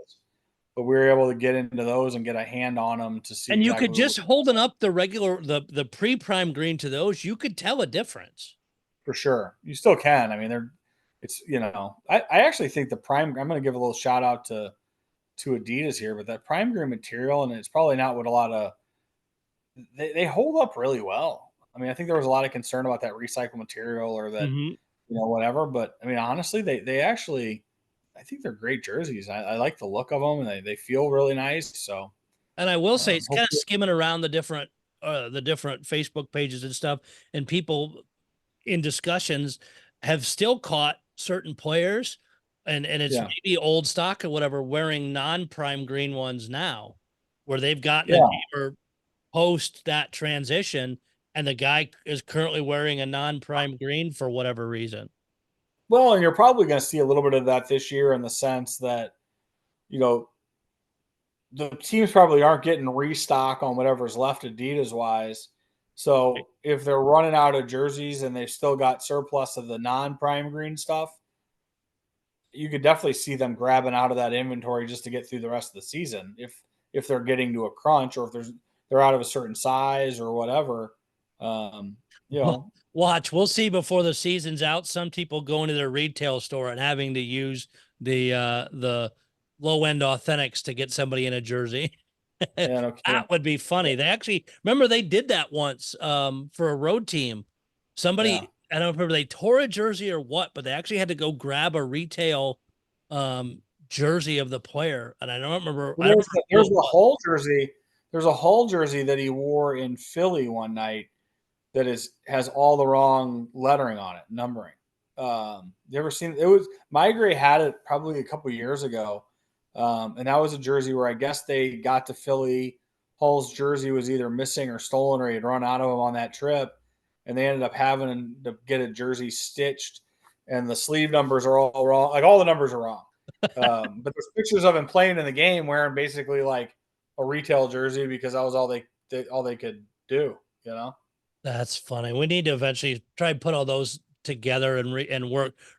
[SPEAKER 2] but we were able to get into those and get a hand on them to see.
[SPEAKER 1] And you
[SPEAKER 2] exactly
[SPEAKER 1] could just holding up the pre-prime green to those, you could tell a difference.
[SPEAKER 2] For sure, you still can. I mean, I actually think the prime. I'm going to give a little shout out to Adidas here, but that prime green material, and it's probably not what a lot of they hold up really well. I mean, I think there was a lot of concern about that recycled material or that whatever, but I mean, honestly, they actually, I think they're great jerseys. I like the look of them, and they feel really nice. So,
[SPEAKER 1] and I will say it's kind of
[SPEAKER 2] hopefully,
[SPEAKER 1] skimming around the different Facebook pages and stuff, and people in discussions have still caught certain players, and it's
[SPEAKER 2] yeah,
[SPEAKER 1] maybe old stock or whatever, wearing non-prime green ones now, where they've gotten a
[SPEAKER 2] yeah.
[SPEAKER 1] gamer post that transition, and the guy is currently wearing a non-prime green for whatever reason.
[SPEAKER 2] Well, and you're probably going to see a little bit of that this year in the sense that you know the teams probably aren't getting restock on whatever's left Adidas wise. So if they're running out of jerseys and they've still got surplus of the non-prime green stuff, you could definitely see them grabbing out of that inventory just to get through the rest of the season if they're getting to a crunch, or if they're out of a certain size or whatever. Um, you know,
[SPEAKER 1] Watch, we'll see before the season's out. Some people going to their retail store and having to use the low end authentics to get somebody in a jersey.
[SPEAKER 2] yeah, no kidding.
[SPEAKER 1] That would be funny. They actually remember they did that once for a road team.
[SPEAKER 2] Yeah.
[SPEAKER 1] Somebody, I don't remember they tore a jersey or what, but they actually had to go grab a retail jersey of the player. And I don't remember, I
[SPEAKER 2] Well,
[SPEAKER 1] don't remember
[SPEAKER 2] there's
[SPEAKER 1] who it
[SPEAKER 2] a
[SPEAKER 1] was.
[SPEAKER 2] Hull jersey. There's a Hull jersey that he wore in Philly one night that has all the wrong lettering on it, numbering. You ever seen it? Was Migray had it probably a couple years ago, and that was a jersey where I guess they got to Philly. Hull's jersey was either missing or stolen, or he had run out of them on that trip, and they ended up having to get a jersey stitched, and the sleeve numbers are all wrong. Like all the numbers are wrong. But there's pictures of him playing in the game wearing basically like a retail jersey because that was all they could do. You know.
[SPEAKER 1] That's funny. We need to eventually try and put all those together and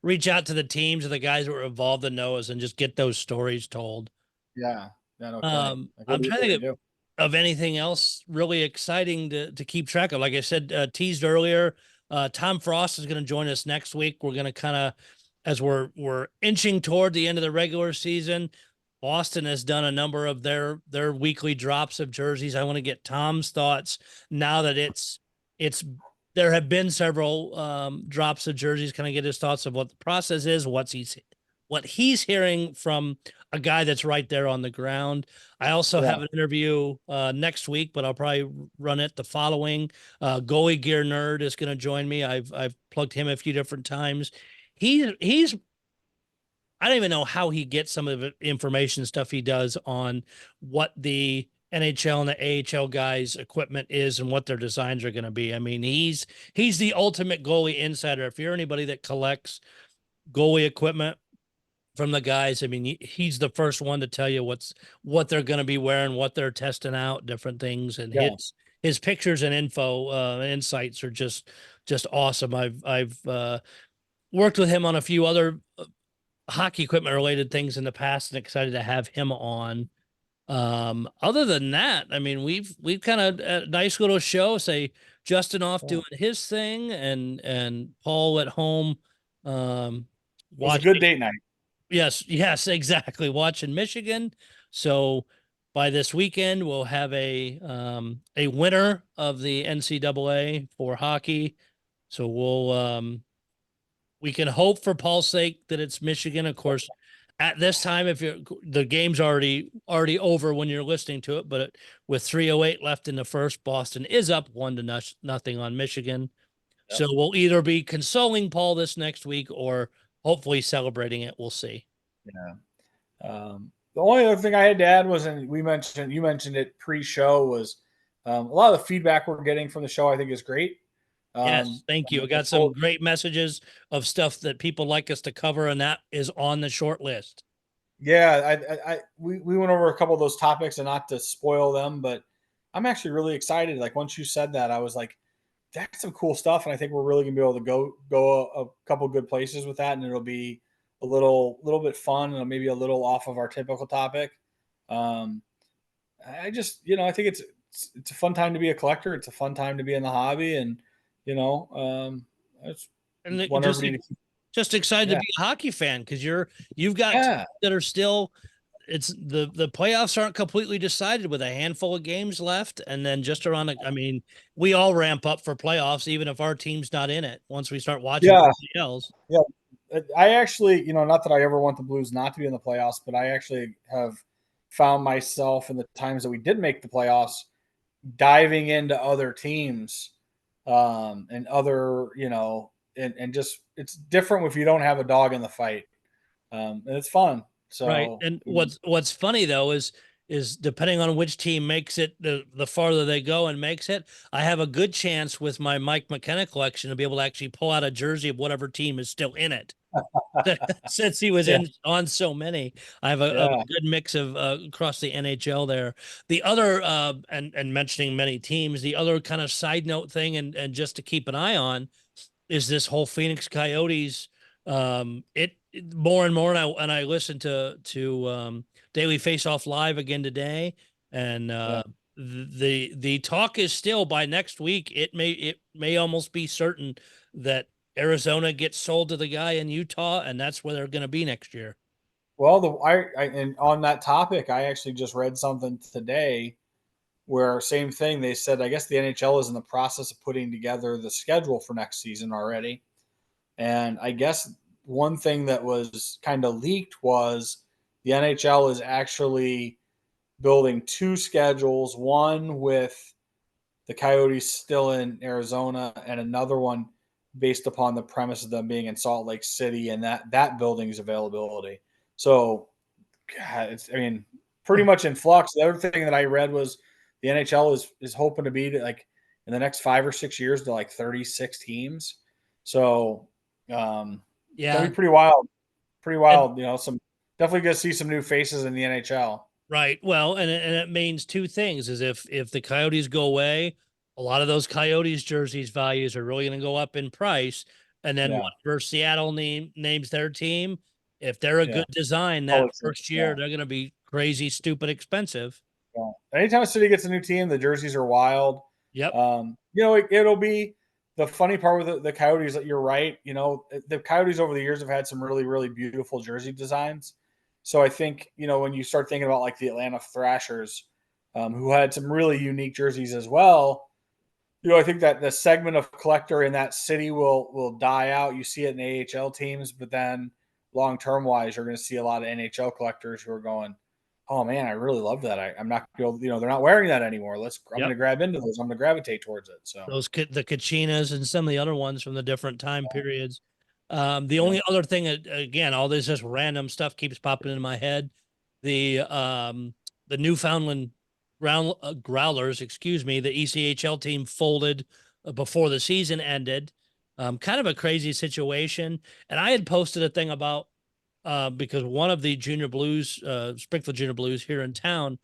[SPEAKER 1] reach out to the teams and the guys that were involved in those and just get those stories told.
[SPEAKER 2] Yeah. Yeah, no kidding. Like, what
[SPEAKER 1] I'm
[SPEAKER 2] do
[SPEAKER 1] trying to
[SPEAKER 2] you
[SPEAKER 1] think
[SPEAKER 2] do?
[SPEAKER 1] of anything else really exciting to keep track of. Like I said, teased earlier, Tom Frost is going to join us next week. We're going to kind of, as we're inching toward the end of the regular season. Boston has done a number of their weekly drops of jerseys. I want to get Tom's thoughts now that it's there have been several drops of jerseys. Kind of get his thoughts of what the process is, what he's hearing from a guy that's right there on the ground. I also have
[SPEAKER 2] Yeah.
[SPEAKER 1] an interview next week, but I'll probably run it the following. Goalie Gear Nerd is going to join me. I've plugged him a few different times. He's I don't even know how he gets some of the information stuff he does on what the NHL and the AHL guys' equipment is and what their designs are going to be. I mean, he's the ultimate goalie insider. If you're anybody that collects goalie equipment from the guys, I mean, he's the first one to tell you what they're going to be wearing, what they're testing out, different things, and
[SPEAKER 2] Yeah.
[SPEAKER 1] his pictures and info insights are just awesome. I've worked with him on a few other hockey equipment related things in the past and excited to have him on. Other than that, I mean, we've kind of a nice little show, say Justin off
[SPEAKER 2] Yeah.
[SPEAKER 1] doing his thing and Paul at home
[SPEAKER 2] It was a
[SPEAKER 1] watching.
[SPEAKER 2] good date night.
[SPEAKER 1] Yes, exactly. Watching Michigan. So by this weekend, we'll have a winner of the NCAA for hockey. So we can hope for Paul's sake that it's Michigan. Of course, at this time, if the game's already over when you're listening to it, but with 3:08 left in the first, Boston is up 1-0 on Michigan.
[SPEAKER 2] Yep.
[SPEAKER 1] So we'll either be consoling Paul this next week or hopefully celebrating it. We'll see.
[SPEAKER 2] Yeah. The only other thing I had to add was, and you mentioned it pre-show, was a lot of the feedback we're getting from the show. I think is great.
[SPEAKER 1] Yes, thank you. I got some great messages of stuff that people like us to cover, and that is on the short list.
[SPEAKER 2] Yeah, we went over a couple of those topics, and not to spoil them, but I'm actually really excited. Like once you said that, I was like, that's some cool stuff, and I think we're really gonna be able to go a couple good places with that, and it'll be a little bit fun and maybe a little off of our typical topic. Um, I just I think it's a fun time to be a collector. It's a fun time to be in the hobby, and I just
[SPEAKER 1] And
[SPEAKER 2] want
[SPEAKER 1] just
[SPEAKER 2] everybody to keep.
[SPEAKER 1] just excited to
[SPEAKER 2] Yeah,
[SPEAKER 1] be a hockey fan because you've got teams
[SPEAKER 2] yeah,
[SPEAKER 1] that are still it's the playoffs aren't completely decided with a handful of games left and then just around I mean we all ramp up for playoffs even if our team's not in it once we start watching
[SPEAKER 2] yeah,
[SPEAKER 1] somebody else.
[SPEAKER 2] yeah. I actually, not that I ever want the Blues not to be in the playoffs, but I actually have found myself in the times that we did make the playoffs diving into other teams, and other, and just it's different if you don't have a dog in the fight, and it's fun.
[SPEAKER 1] Right.
[SPEAKER 2] So
[SPEAKER 1] And what's funny though is depending on which team makes it, the farther they go and makes it, I have a good chance with my Mike McKenna collection to be able to actually pull out a jersey of whatever team is still in it. Since he was
[SPEAKER 2] yeah,
[SPEAKER 1] in on so many, I have a
[SPEAKER 2] yeah,
[SPEAKER 1] good mix of across the NHL there. The other and mentioning many teams, the other kind of side note thing and just to keep an eye on is this whole Phoenix Coyotes. It more and more, and I listened to Daily Face Off Live again today, and
[SPEAKER 2] Yeah.
[SPEAKER 1] the talk is still by next week. It may almost be certain that Arizona gets sold to the guy in Utah, and that's where they're going to be next year.
[SPEAKER 2] Well, and on that topic, I actually just read something today where same thing. They said I guess the NHL is in the process of putting together the schedule for next season already, and I guess one thing that was kind of leaked was the NHL is actually building two schedules, one with the Coyotes still in Arizona, and another one based upon the premise of them being in Salt Lake City and that building's availability. So, God, I mean, pretty much in flux. The other thing that I read was the NHL is hoping to be to like in the next 5 or 6 years to like 36 teams. So, it's gonna
[SPEAKER 1] Yeah,
[SPEAKER 2] be pretty wild. Pretty
[SPEAKER 1] and
[SPEAKER 2] wild. Some definitely gonna see some new faces in the NHL.
[SPEAKER 1] right. Well, and it means two things: is if the Coyotes go away, a lot of those Coyotes jerseys values are really going to go up in price. And then
[SPEAKER 2] Yeah,
[SPEAKER 1] whenever Seattle names their team, if they're a
[SPEAKER 2] yeah.
[SPEAKER 1] good design that
[SPEAKER 2] Oh,
[SPEAKER 1] first year,
[SPEAKER 2] yeah.
[SPEAKER 1] they're going to be crazy, stupid expensive.
[SPEAKER 2] Yeah. Anytime a city gets a new team, the jerseys are wild.
[SPEAKER 1] Yep.
[SPEAKER 2] It'll be the funny part with the Coyotes. That you're right. The Coyotes over the years have had some really, really beautiful jersey designs. So I think when you start thinking about like the Atlanta Thrashers, who had some really unique jerseys as well. I think that the segment of collector in that city will die out. You see it in AHL teams, but then long term wise, you're going to see a lot of NHL collectors who are going, "Oh man, I really love that. I'm not going to, they're not wearing that anymore. I'm going
[SPEAKER 1] Yep.
[SPEAKER 2] to grab into those. I'm going to gravitate towards it." So,
[SPEAKER 1] The Kachinas and some of the other ones from the different time periods. The
[SPEAKER 2] yeah,
[SPEAKER 1] only other thing, again, all this just random stuff keeps popping in my head. The Newfoundland Growlers, excuse me, the ECHL team folded before the season ended. Kind of a crazy situation. And I had posted a thing about because one of the Junior Blues, Springfield Junior Blues here in town,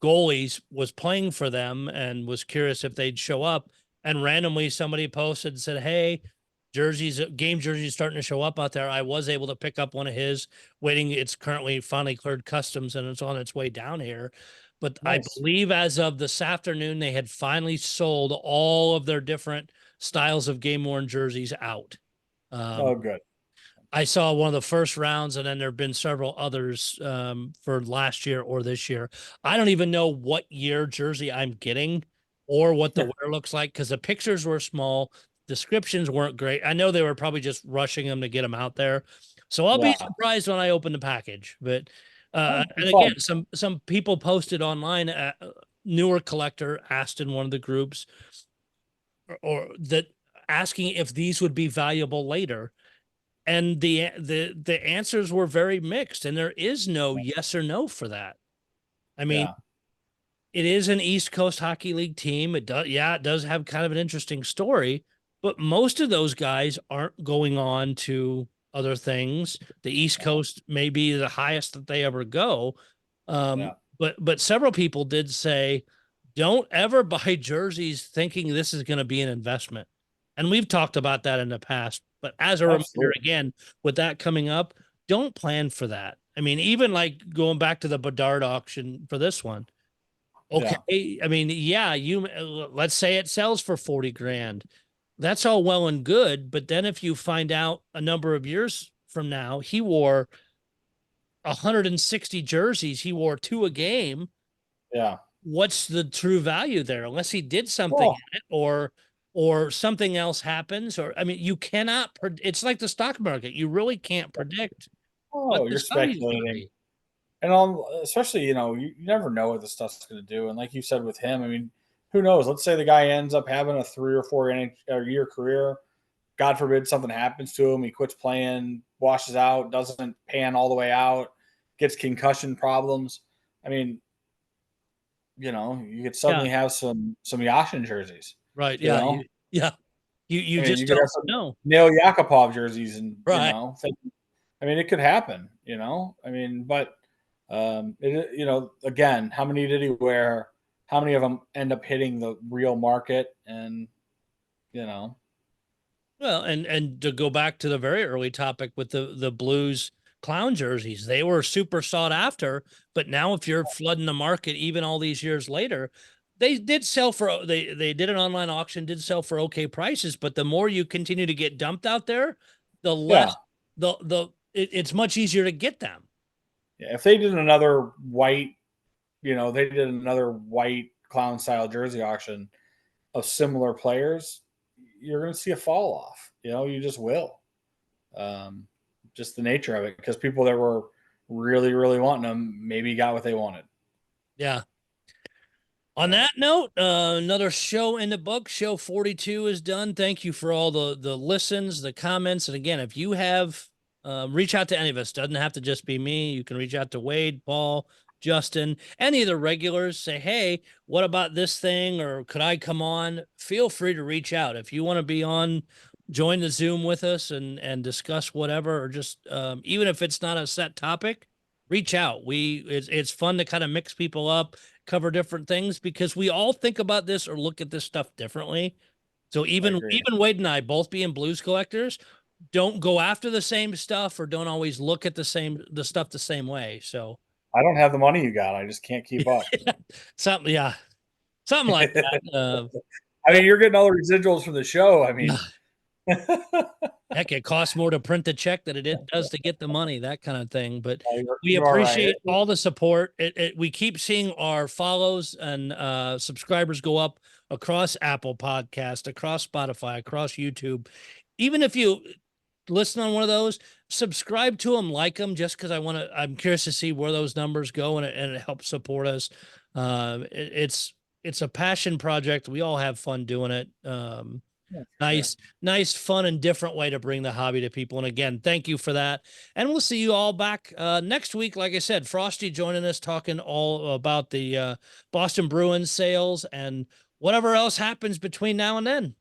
[SPEAKER 1] goalies was playing for them and was curious if they'd show up. And randomly somebody posted and said, "Hey, game jerseys starting to show up out there. I was able to pick up one of his waiting. It's currently finally cleared customs and it's on its way down here." But I
[SPEAKER 2] nice.
[SPEAKER 1] believe as of this afternoon, they had finally sold all of their different styles of game worn jerseys out.
[SPEAKER 2] Oh,
[SPEAKER 1] Um,
[SPEAKER 2] good.
[SPEAKER 1] I saw one of the first rounds, and then there have been several others for last year or this year. I don't even know what year jersey I'm getting or what the wear looks like because the pictures were small, descriptions weren't great. I know they were probably just rushing them to get them out there, so I'll be
[SPEAKER 2] Yeah,
[SPEAKER 1] surprised when I open the package. But
[SPEAKER 2] oh, be
[SPEAKER 1] and again,
[SPEAKER 2] fun.
[SPEAKER 1] some people posted online. Newer collector asked in one of the groups or that asking if these would be valuable later, and the answers were very mixed, and there is no yes or no for that. I mean,
[SPEAKER 2] Yeah,
[SPEAKER 1] it is an East Coast Hockey League team. It does have kind of an interesting story, but most of those guys aren't going on to other things. The East
[SPEAKER 2] yeah,
[SPEAKER 1] Coast may be the highest that they ever go.
[SPEAKER 2] yeah,
[SPEAKER 1] But several people did say, don't ever buy jerseys thinking this is going to be an investment. And we've talked about that in the past. But as a reminder,
[SPEAKER 2] absolutely.
[SPEAKER 1] again, with that coming up, don't plan for that. I mean, even like going back to the Bedard auction for this one.
[SPEAKER 2] Yeah,
[SPEAKER 1] Okay. I mean, yeah, let's say it sells for 40 grand. That's all well and good. But then if you find out a number of years from now, he wore 160 jerseys, he wore two a game.
[SPEAKER 2] yeah.
[SPEAKER 1] What's the true value there? Unless he did something
[SPEAKER 2] Oh,
[SPEAKER 1] in it or something else happens, or I mean, you cannot. It's like the stock market. You really can't predict what
[SPEAKER 2] oh, you're
[SPEAKER 1] this value is going to
[SPEAKER 2] speculating.
[SPEAKER 1] be.
[SPEAKER 2] And especially, you never know what the stuff's going to do. And like you said with him, I mean, who knows? Let's say the guy ends up having a 3 or 4 year career. God forbid something happens to him. He quits playing, washes out, doesn't pan all the way out, gets concussion problems. I mean, you could
[SPEAKER 1] Yeah,
[SPEAKER 2] suddenly have some Yashin jerseys.
[SPEAKER 1] right.
[SPEAKER 2] You
[SPEAKER 1] Yeah,
[SPEAKER 2] know,
[SPEAKER 1] you
[SPEAKER 2] I mean,
[SPEAKER 1] just
[SPEAKER 2] you could have
[SPEAKER 1] don't
[SPEAKER 2] some
[SPEAKER 1] know.
[SPEAKER 2] Nail Yakupov jerseys, and
[SPEAKER 1] Right.
[SPEAKER 2] I mean, it could happen. I mean, but again, how many did he wear? How many of them end up hitting the real market? And you know,
[SPEAKER 1] Well, and to go back to the very early topic with the Blues clown jerseys, they were super sought after. But now, if you're flooding the market, even all these years later, they did sell for they did an online auction, did sell for okay prices. But the more you continue to get dumped out there, the
[SPEAKER 2] Yeah.
[SPEAKER 1] less it's much easier to get them.
[SPEAKER 2] Yeah. If they did another white, they did another white clown style jersey auction of similar players, you're going to see a fall off. You just will. Just the nature of it, because people that were really, really wanting them maybe got what they wanted.
[SPEAKER 1] Yeah. On that note, another show in the book. Show 42 is done. Thank you for all the listens, the comments, and again, if you have, reach out to any of us. Doesn't have to just be me. You can reach out to Wade, Paul, Justin, any of the regulars. Say, hey, what about this thing, or could I come on? Feel free to reach out if you want to be on. Join the Zoom with us and discuss whatever, or just even if it's not a set topic, reach out. It's fun to kind of mix people up, cover different things, because we all think about this or look at this stuff differently. So even Wade and I, both being blues collectors, don't go after the same stuff or don't always look at the stuff the same way. So
[SPEAKER 2] I don't have the money you got. I just can't keep up.
[SPEAKER 1] something like that.
[SPEAKER 2] I mean, you're getting all the residuals from the show. I mean,
[SPEAKER 1] heck, it costs more to print the check than it does to get the money, that kind of thing. But we
[SPEAKER 2] you are right.
[SPEAKER 1] appreciate all the support. We keep seeing our follows and subscribers go up across Apple Podcast, across Spotify, across YouTube. Even if you listen on one of those, subscribe to them, like them, just because I'm curious to see where those numbers go, and it helps support us. It's a passion project. We all have fun doing it. Nice, fun, and different way to bring the hobby to people. And again, thank you for that. And we'll see you all back next week. Like I said, Frosty joining us, talking all about the Boston Bruins sales and whatever else happens between now and then.